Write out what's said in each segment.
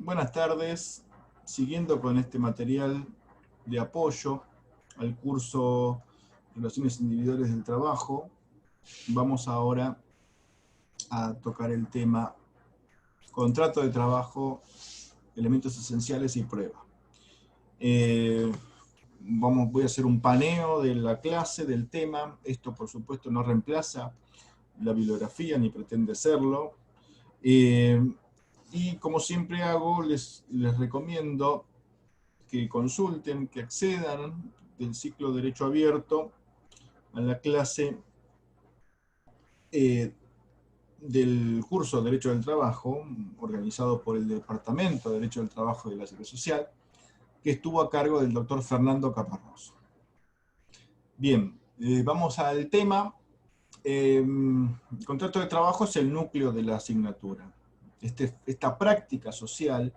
Buenas tardes. Siguiendo con este material de apoyo al curso Relaciones Individuales del Trabajo, vamos ahora a tocar el tema contrato de trabajo, elementos esenciales y prueba. Voy a hacer un paneo de la clase, del tema. Esto, por supuesto, no reemplaza la bibliografía ni pretende serlo. Y como siempre hago, les recomiendo que consulten, que accedan del ciclo Derecho Abierto a la clase del curso Derecho del Trabajo, organizado por el Departamento de Derecho del Trabajo y de la Seguridad Social, que estuvo a cargo del doctor Fernando Caparrós. Bien, vamos al tema. El contrato de trabajo es el núcleo de la asignatura. Esta práctica social,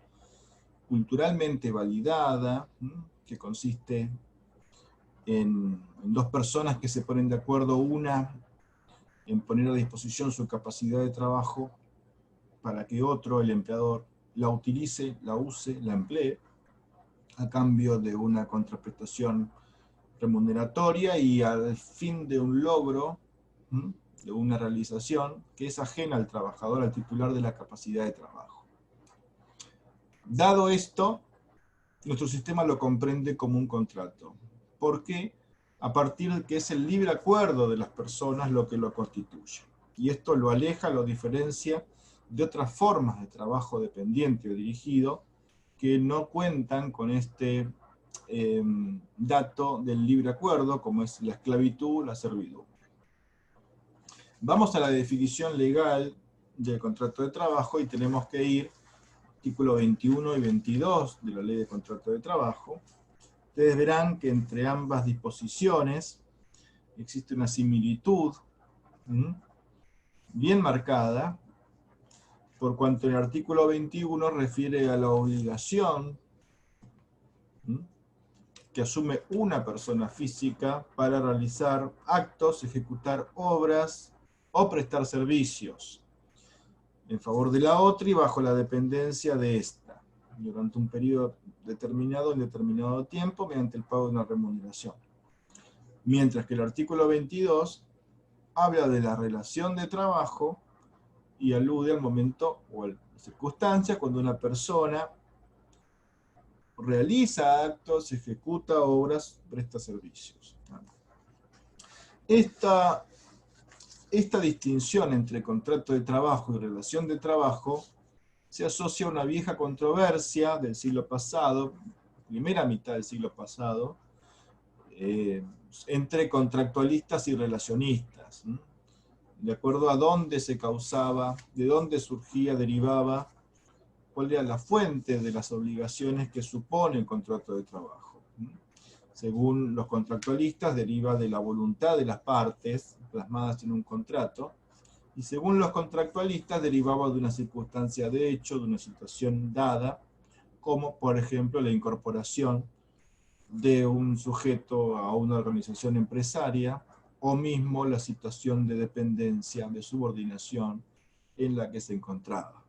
culturalmente validada, que consiste en dos personas que se ponen de acuerdo, una en poner a disposición su capacidad de trabajo para que otro, el empleador, la utilice, la use, la emplee, a cambio de una contraprestación remuneratoria y al fin de un logro, de una realización que es ajena al trabajador, al titular de la capacidad de trabajo. Dado esto, nuestro sistema lo comprende como un contrato. ¿Por qué? A partir de que es el libre acuerdo de las personas lo que lo constituye. Y esto lo aleja, lo diferencia de otras formas de trabajo dependiente o dirigido que no cuentan con este dato del libre acuerdo, como es la esclavitud, la servidumbre. Vamos a la definición legal del contrato de trabajo y tenemos que ir artículo 21 y 22 de la Ley de Contrato de Trabajo. Ustedes verán que entre ambas disposiciones existe una similitud bien marcada, por cuanto el artículo 21 refiere a la obligación que asume una persona física para realizar actos, ejecutar obras o prestar servicios en favor de la otra y bajo la dependencia de esta, durante un periodo determinado en determinado tiempo, mediante el pago de una remuneración. Mientras que el artículo 22 habla de la relación de trabajo y alude al momento o a la circunstancia cuando una persona realiza actos, ejecuta obras, presta servicios. Esta distinción entre contrato de trabajo y relación de trabajo se asocia a una vieja controversia del siglo pasado, primera mitad del siglo pasado, entre contractualistas y relacionistas, de acuerdo a dónde se causaba, de dónde surgía, derivaba, cuál era la fuente de las obligaciones que supone el contrato de trabajo. Según los contractualistas, deriva de la voluntad de las partes plasmadas en un contrato, y según los contractualistas derivaba de una circunstancia de hecho, de una situación dada, como por ejemplo la incorporación de un sujeto a una organización empresaria, o mismo la situación de dependencia, de subordinación en la que se encontraba.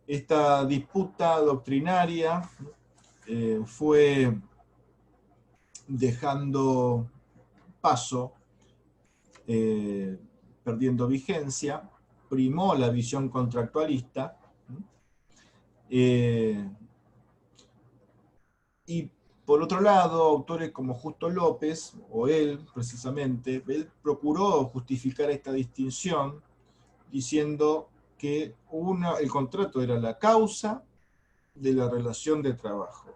Esta disputa doctrinaria fue dejando paso, perdiendo vigencia, primó la visión contractualista, y por otro lado, autores como Justo López, o él precisamente, él procuró justificar esta distinción diciendo que el contrato era la causa de la relación de trabajo,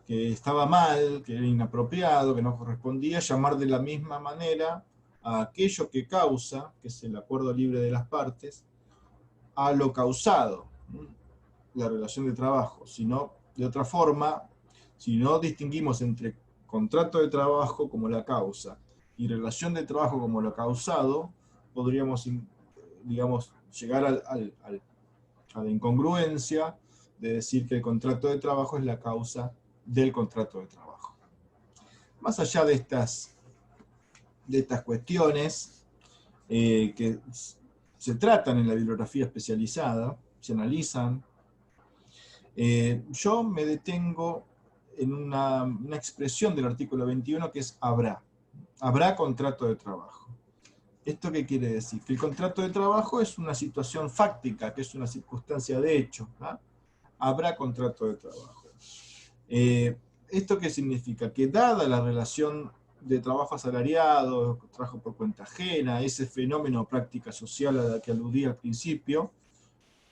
que estaba mal, que era inapropiado, que no correspondía llamar de la misma manera a aquello que causa, que es el acuerdo libre de las partes, a lo causado, la relación de trabajo, sino de otra forma, si no distinguimos entre contrato de trabajo como la causa y relación de trabajo como lo causado, podríamos, digamos, llegar a la incongruencia de decir que el contrato de trabajo es la causa del contrato de trabajo. Más allá de estas cuestiones que se tratan en la bibliografía especializada, se analizan, Yo me detengo en una expresión del artículo 21 que es habrá. Habrá contrato de trabajo. ¿Esto qué quiere decir? Que el contrato de trabajo es una situación fáctica, que es una circunstancia de hecho. ¿Ah? Habrá contrato de trabajo. ¿Esto qué significa? Que dada la relación de trabajo asalariado, trabajo por cuenta ajena, ese fenómeno o práctica social a la que aludí al principio,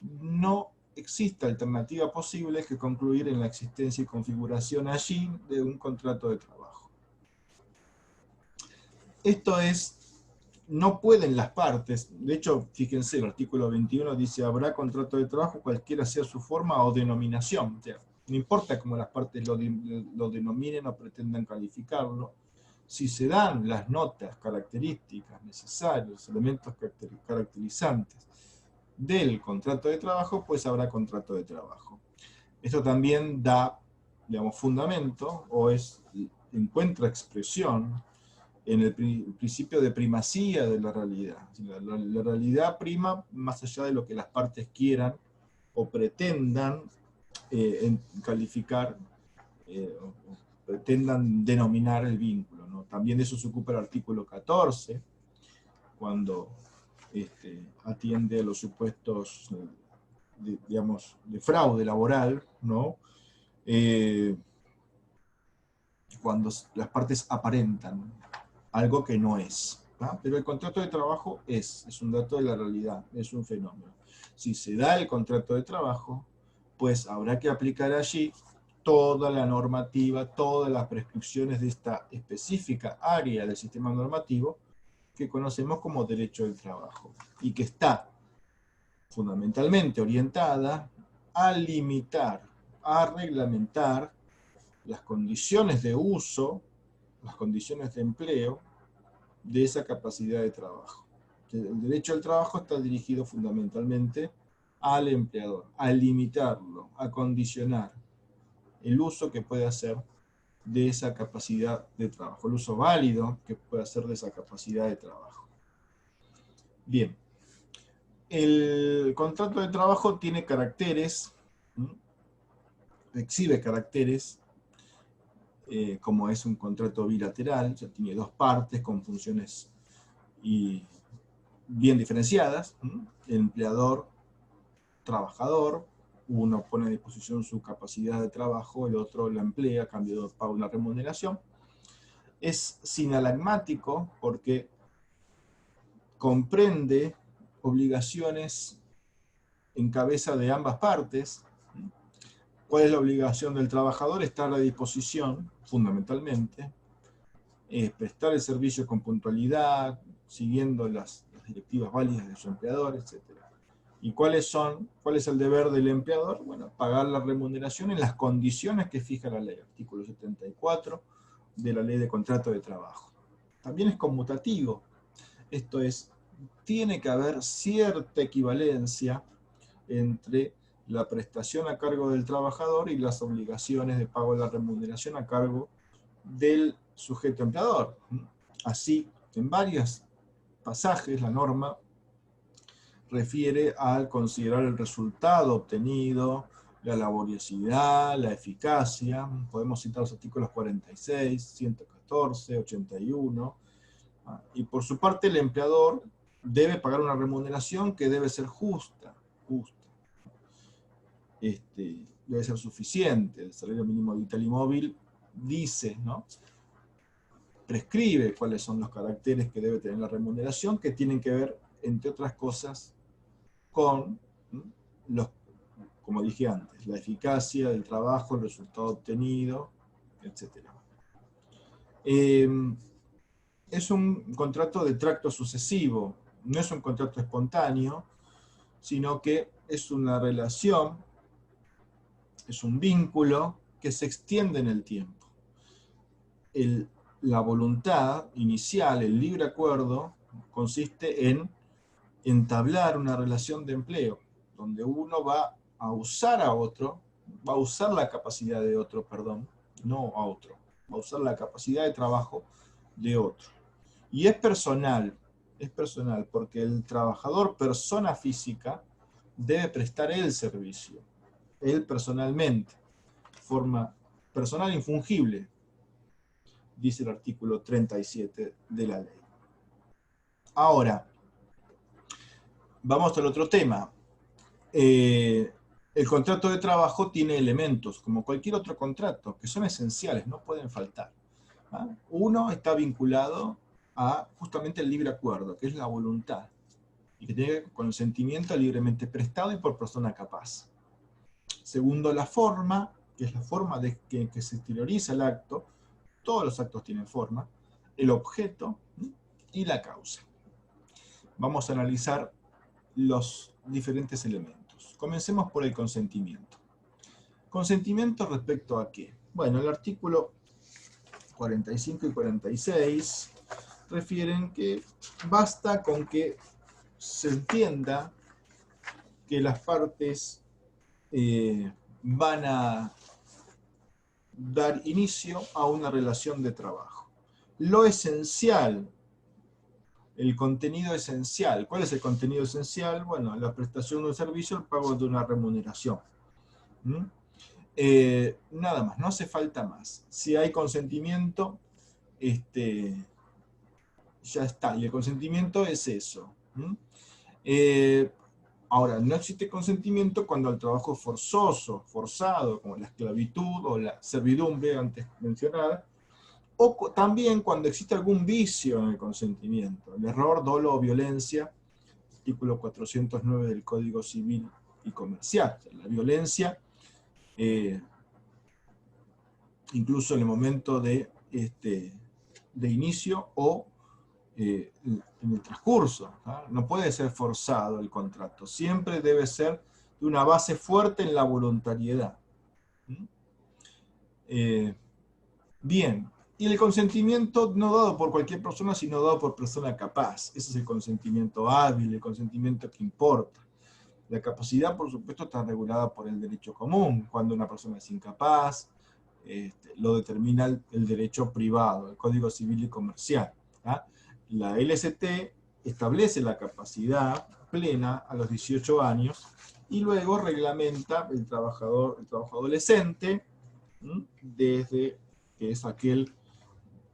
no existe alternativa posible que concluir en la existencia y configuración allí de un contrato de trabajo. Esto es, no pueden las partes, de hecho, fíjense, el artículo 21 dice, habrá contrato de trabajo cualquiera sea su forma o denominación, o sea, no importa cómo las partes lo denominen o pretendan calificarlo, si se dan las notas, características necesarias, los elementos caracterizantes del contrato de trabajo, pues habrá contrato de trabajo. Esto también da, digamos, fundamento o encuentra expresión en el principio de primacía de la realidad. La realidad prima más allá de lo que las partes quieran o pretendan calificar o pretendan denominar el vínculo, ¿no? También de eso se ocupa el artículo 14, cuando atiende a los supuestos digamos, de fraude laboral, ¿no? Cuando las partes aparentan algo que no es. ¿No? Pero el contrato de trabajo es un dato de la realidad, es un fenómeno. Si se da el contrato de trabajo, pues habrá que aplicar allí toda la normativa, todas las prescripciones de esta específica área del sistema normativo que conocemos como derecho del trabajo y que está fundamentalmente orientada a limitar, a reglamentar las condiciones de uso, las condiciones de empleo de esa capacidad de trabajo. El derecho al trabajo está dirigido fundamentalmente al empleador, a limitarlo, a condicionar el uso que puede hacer de esa capacidad de trabajo, el uso válido que puede hacer de esa capacidad de trabajo. Bien, el contrato de trabajo tiene caracteres, exhibe caracteres, como es un contrato bilateral, ya tiene dos partes con funciones bien diferenciadas, el empleador, trabajador, uno pone a disposición su capacidad de trabajo, el otro la emplea a cambio de pago una remuneración. Es sinalagmático porque comprende obligaciones en cabeza de ambas partes. ¿Cuál es la obligación del trabajador? Estar a disposición, fundamentalmente, prestar el servicio con puntualidad, siguiendo las directivas válidas de su empleador, etc. ¿Y cuál es el deber del empleador? Bueno, pagar la remuneración en las condiciones que fija la ley, artículo 74 de la ley de contrato de trabajo. También es conmutativo, esto es, tiene que haber cierta equivalencia entre la prestación a cargo del trabajador y las obligaciones de pago de la remuneración a cargo del sujeto empleador. Así, en varios pasajes, la norma refiere al considerar el resultado obtenido, la laboriosidad, la eficacia. Podemos citar los artículos 46, 114, 81. Y por su parte, el empleador debe pagar una remuneración que debe ser justa. Debe ser suficiente. El salario mínimo vital y móvil dice, ¿no? Prescribe cuáles son los caracteres que debe tener la remuneración, que tienen que ver, entre otras cosas, con como dije antes, la eficacia del trabajo, el resultado obtenido, etc. Es un contrato de tracto sucesivo, no es un contrato espontáneo, sino que es una relación, es un vínculo que se extiende en el tiempo. La voluntad inicial, el libre acuerdo, consiste en entablar una relación de empleo, donde uno va a usar a otro, va a usar la capacidad de otro, perdón, no a otro, va a usar la capacidad de trabajo de otro. Y es personal porque el trabajador, persona física, debe prestar el servicio. él personalmente, forma personal infungible, dice el artículo 37 de la ley. Ahora, vamos al otro tema. El contrato de trabajo tiene elementos, como cualquier otro contrato, que son esenciales, no pueden faltar. ¿Ah? Uno está vinculado a justamente el libre acuerdo, que es la voluntad, y que tiene consentimiento libremente prestado y por persona capaz. Segundo, la forma, que es la forma de que se exterioriza el acto. Todos los actos tienen forma. El objeto y la causa. Vamos a analizar los diferentes elementos. Comencemos por el consentimiento. ¿Consentimiento respecto a qué? Bueno, el artículo 45 y 46 refieren que basta con que se entienda que las partes van a dar inicio a una relación de trabajo. Lo esencial, el contenido esencial. ¿Cuál es el contenido esencial? Bueno, la prestación de un servicio, el pago de una remuneración. Nada más, no hace falta más. Si hay consentimiento, ya está. Y el consentimiento es eso. Ahora, no existe consentimiento cuando el trabajo es forzoso, forzado, como la esclavitud o la servidumbre antes mencionada, o también cuando existe algún vicio en el consentimiento, el error, dolo o violencia, artículo 409 del Código Civil y Comercial. O sea, la violencia, incluso en el momento de inicio o en el transcurso. No puede ser forzado el contrato, siempre debe ser de una base fuerte en la voluntariedad. Bien, y el consentimiento no dado por cualquier persona, sino dado por persona capaz. Ese es el consentimiento hábil, el consentimiento que importa. La capacidad, por supuesto, está regulada por el derecho común. Cuando una persona es incapaz, lo determina el derecho privado, el Código Civil y Comercial. La LST establece la capacidad plena a los 18 años y luego reglamenta el trabajo adolescente desde, que es aquel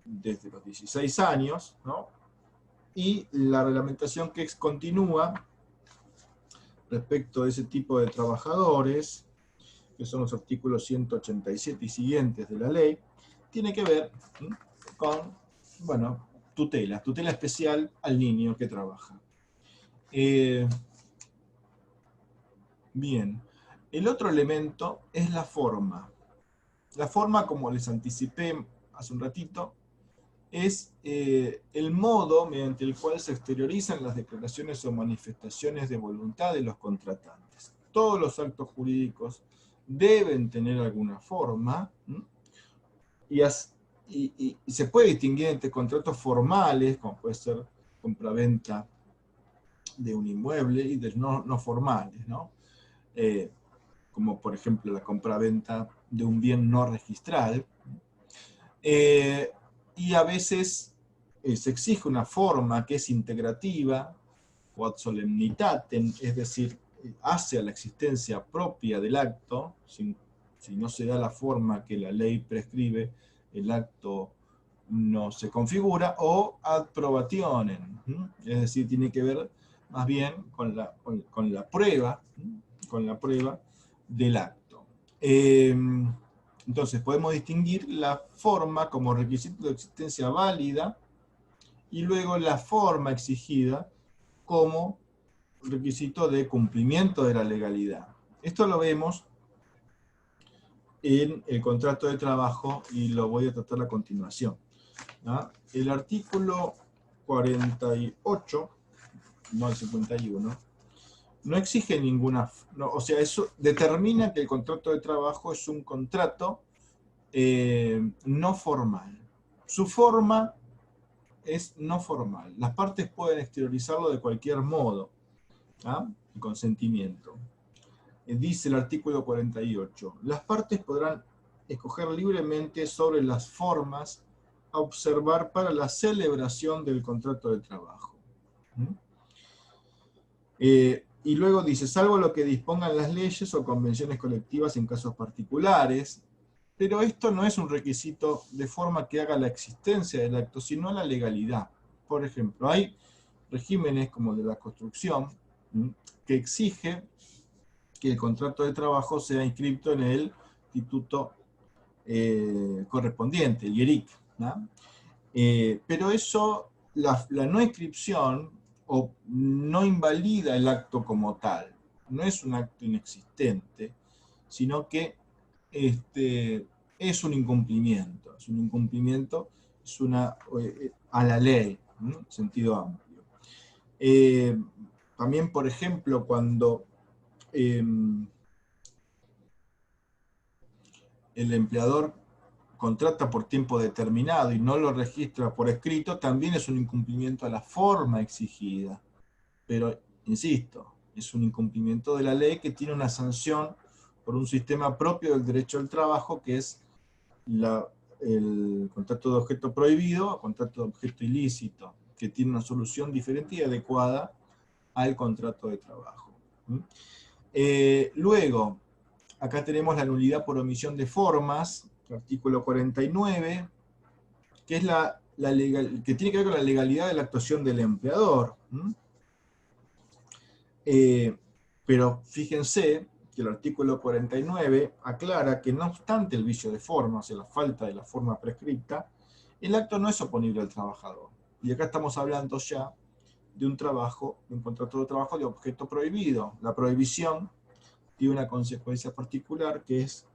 desde los 16 años, ¿no? Y la reglamentación que continúa respecto de ese tipo de trabajadores, que son los artículos 187 y siguientes de la ley, tiene que ver con, bueno, tutela especial al niño que trabaja. Bien, el otro elemento es la forma. La forma, como les anticipé hace un ratito, es el modo mediante el cual se exteriorizan las declaraciones o manifestaciones de voluntad de los contratantes. Todos los actos jurídicos deben tener alguna forma, y se puede distinguir entre contratos formales, como puede ser compraventa de un inmueble, y de no formales, ¿no? Como por ejemplo la compraventa de un bien no registral. Y a veces se exige una forma que es integrativa o ad solemnitatem, es decir, hace a la existencia propia del acto. Si no se da la forma que la ley prescribe, el acto no se configura, o ad probationem, es decir, tiene que ver más bien con la prueba, del acto. Entonces podemos distinguir la forma como requisito de existencia válida y luego la forma exigida como requisito de cumplimiento de la legalidad. Esto lo vemos en el contrato de trabajo y lo voy a tratar a continuación. El artículo 48, no el 51, no exige ninguna, o sea, eso determina que el contrato de trabajo es un contrato no formal. Su forma es no formal. Las partes pueden exteriorizarlo de cualquier modo. El consentimiento. Dice el artículo 48, las partes podrán escoger libremente sobre las formas a observar para la celebración del contrato de trabajo. Y luego dice, salvo lo que dispongan las leyes o convenciones colectivas en casos particulares, pero esto no es un requisito de forma que haga la existencia del acto, sino la legalidad. Por ejemplo, hay regímenes como el de la construcción, que exige que el contrato de trabajo sea inscrito en el instituto correspondiente, el IERIC, ¿no? Pero eso, la no inscripción no invalida el acto como tal, no es un acto inexistente, sino que es un incumplimiento, es a la ley, ¿no? En sentido amplio. También, por ejemplo, cuando el empleador contrata por tiempo determinado y no lo registra por escrito, también es un incumplimiento a la forma exigida. Pero, insisto, es un incumplimiento de la ley que tiene una sanción por un sistema propio del derecho al trabajo, que es el contrato de objeto prohibido o contrato de objeto ilícito, que tiene una solución diferente y adecuada al contrato de trabajo. Luego, acá tenemos la nulidad por omisión de formas, artículo 49, que es que tiene que ver con la legalidad de la actuación del empleador. Pero fíjense que el artículo 49 aclara que no obstante el vicio de forma, o sea, la falta de la forma prescripta, el acto no es oponible al trabajador. Y acá estamos hablando ya de un contrato de trabajo de objeto prohibido. La prohibición tiene una consecuencia particular, que es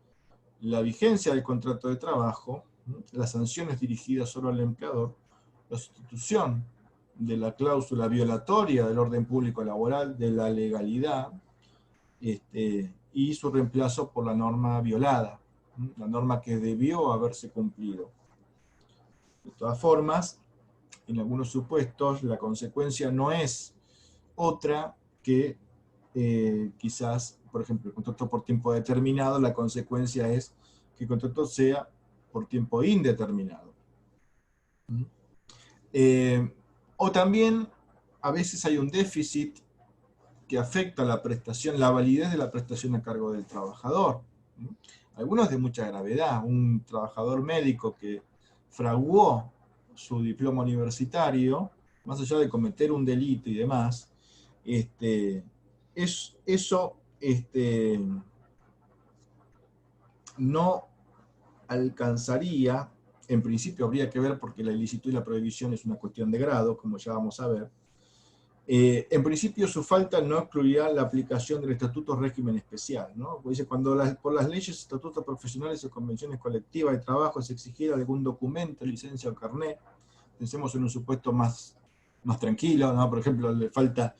la vigencia del contrato de trabajo, las sanciones dirigidas solo al empleador, la sustitución de la cláusula violatoria del orden público laboral, de la legalidad, y su reemplazo por la norma violada, la norma que debió haberse cumplido. De todas formas, en algunos supuestos, la consecuencia no es otra que quizás, por ejemplo, el contrato por tiempo determinado, la consecuencia es que el contrato sea por tiempo indeterminado. O también, a veces hay un déficit que afecta la prestación, la validez de la prestación a cargo del trabajador. Algunos de mucha gravedad. Un trabajador médico que fraguó su diploma universitario, más allá de cometer un delito y demás, eso no alcanzaría, en principio habría que ver porque la ilicitud y la prohibición es una cuestión de grado, como ya vamos a ver. En principio su falta no excluirá la aplicación del estatuto régimen especial, ¿no? Porque dice, cuando por las leyes, estatutos profesionales o convenciones colectivas de trabajo se exigiera algún documento, licencia o carnet, pensemos en un supuesto más tranquilo, ¿no? Por ejemplo, le falta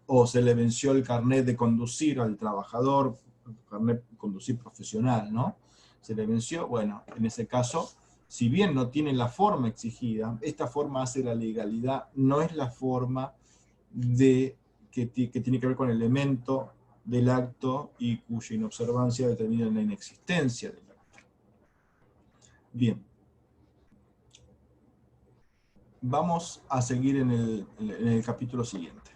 o se le venció el carnet de conducir al trabajador, el carnet de conducir profesional, ¿no? Se le venció, bueno, en ese caso, si bien no tiene la forma exigida, esta forma hace la legalidad, no es la forma que tiene que ver con el elemento del acto y cuya inobservancia determina la inexistencia del acto. Bien. Vamos a seguir en el capítulo siguiente.